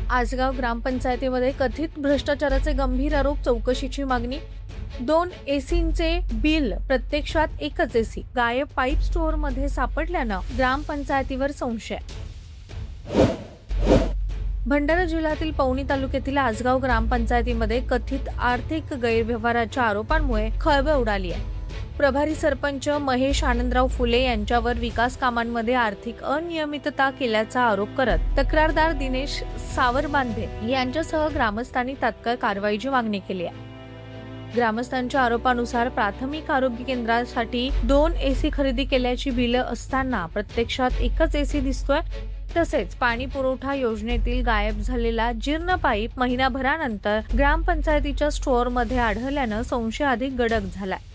आजगाव ग्रामपंचायतीमध्ये कथित भ्रष्टाचाराचे गंभीर आरोप, चौकशीची मागणी। 2 एसींचे बिल, प्रत्यक्षात एकच एसी गायब, पाईप स्टोअरमध्ये सापडल्यानं ग्रामपंचायतीवर संशय। भंडारा जिल्ह्यातील पवनी तालुक्यातील आजगाव ग्रामपंचायतीमध्ये कथित आर्थिक गैरव्यवहाराच्या आरोपांमुळे खळबळ उडाली आहे। प्रभारी सरपंच महेश आनंदराव फुले यांच्यावर विकास कामांमध्ये आर्थिक अनियमितता केल्याचा आरोप करत तक्रारदार दिनेश सावरबांधे यांच्यासह ग्रामस्थांनी तात्काळ कारवाईची मागणी केली आहे। ग्रामस्थांच्या आरोपानुसार प्राथमिक आरोग्य केंद्रासाठी 2 एसी खरेदी केल्याची बिलं असताना प्रत्यक्षात एकच एसी दिसतोय। तसेच पाणी पुरवठा योजनेतील गायब झालेला जीर्ण पाईप महिनाभरानंतर ग्रामपंचायतीच्या स्टोअरमध्ये आढळल्यानं संशय अधिक गडद झालाय।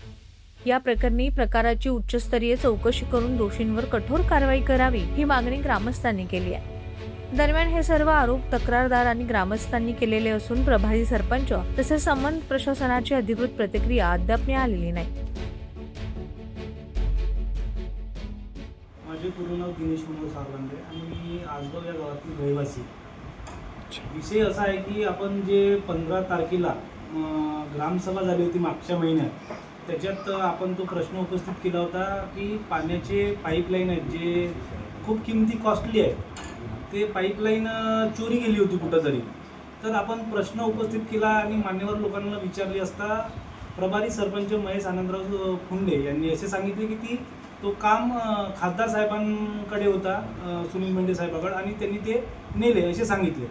या प्रकरणी प्रकाराची उच्चस्तरीय चौकशी करून दोषींवर कठोर कारवाई करावी, ही मागणी ग्रामस्थांनी केली आहे। दरम्यान हे सर्व आरोप तक्रारदार आणि ग्रामस्थांनी केलेले असून प्रभारी सरपंच तसेच संबंधित प्रशासनाची अधिकृत प्रतिक्रिया अद्याप मिळालेली नाही। माझे पूर्ण नाव दिनेश सावरबांधे आणि मी आजगाव या गावातील रहिवासी। विषय असा आहे की आपण जे 15 तारखेला ग्रामसभा झाली होती मागच्या महिन्यात, त्याच्यात आपण तो प्रश्न उपस्थित केला होता की पाण्याचे पाईपलाईन आहेत जे खूप किमती कॉस्टली आहे, ते पाईपलाईन चोरी गेली होती कुठंतरी। तर आपण प्रश्न उपस्थित केला आणि मान्यवर लोकांना विचारले असता प्रभारी सरपंच महेश आनंदराव फुंडे यांनी असे सांगितले की तो काम खासदार साहेबांकडे होता, सुनील मेंढे साहेबांकडे, आणि त्यांनी ते नेले असे सांगितले।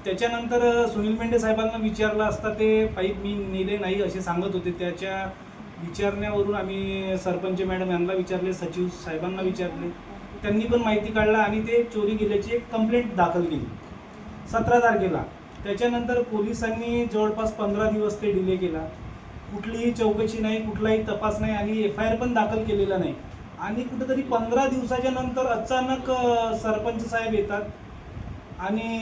त्याच्यानंतर सुनील मेंढे साहेबांना विचारलं असता ते पाईप मी नेले नाही असे सांगत होते। त्याच्या विचारण्यावरून आम्ही सरपंच मॅडम यांना विचारले, सचिव साहेबांना विचारले, त्यांनी पण माहिती काढला आणि ते चोरी गेल्याची एक कंप्लेंट दाखल केली 17 तारखेला। त्याच्यानंतर पोलिसांनी जवळपास 15 दिवस ते डिले केला, कुठलीही चौकशी नाही, कुठलाही तपास नाही आणि FIR पण दाखल केलेला नाही। आणि कुठेतरी 15 दिवसाच्या नंतर अचानक सरपंच साहेब येतात आणि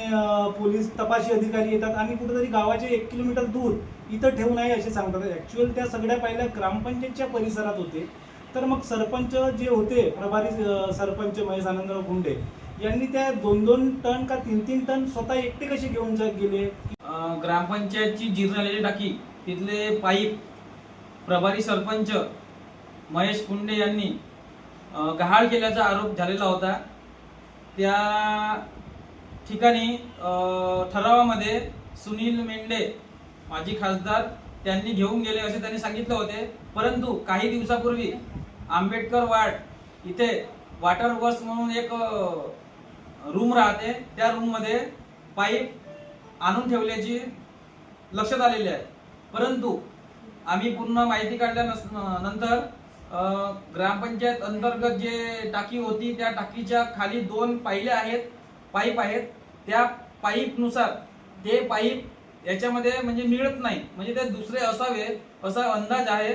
पोलीस तपासी अधिकारी येतात आणि कुठेतरी गावाचे 1 किलोमीटर दूर इथं ठेवू नये असे सांगतात। ॲक्च्युअल त्या सगळ्या पहिल्या ग्रामपंचायतच्या परिसरात होते। तर मग सरपंच जे होते प्रभारी सरपंच महेश आनंदराव फुंडे यांनी त्या 2-2 टन का 3-3 टन स्वतः एकटे कसे घेऊन गेले। ग्रामपंचायतची जीर्ण झालेली टाकी, तिथले पाईप प्रभारी सरपंच महेश फुंडे यांनी गहाळ केल्याचा आरोप झालेला होता। त्या ठिकाणी ठरावामध्ये सुनील मेंढे माजी खासदार त्यांनी घेऊन गेले असे त्यांनी सांगितले होते। परंतु काही दिवसापूर्वी आंबेडकर वार्ड इथे वॉटर वर्क्स म्हणून एक रूम राहते, त्या रूम मध्ये पाईप आणून ठेवल्याची लक्षात आलेले आहे। परंतु आम्ही पूर्ण माहिती काढल्यानंतर ग्रामपंचायत अंतर्गत जे टाकी होती त्या टाकीच्या खाली 2 पाईप आहेत, त्या पाईप नुसार ते पाईप याच्यामध्ये म्हणजे मिळत नाही, म्हणजे ते दुसरे असावे असा अंदाज आहे।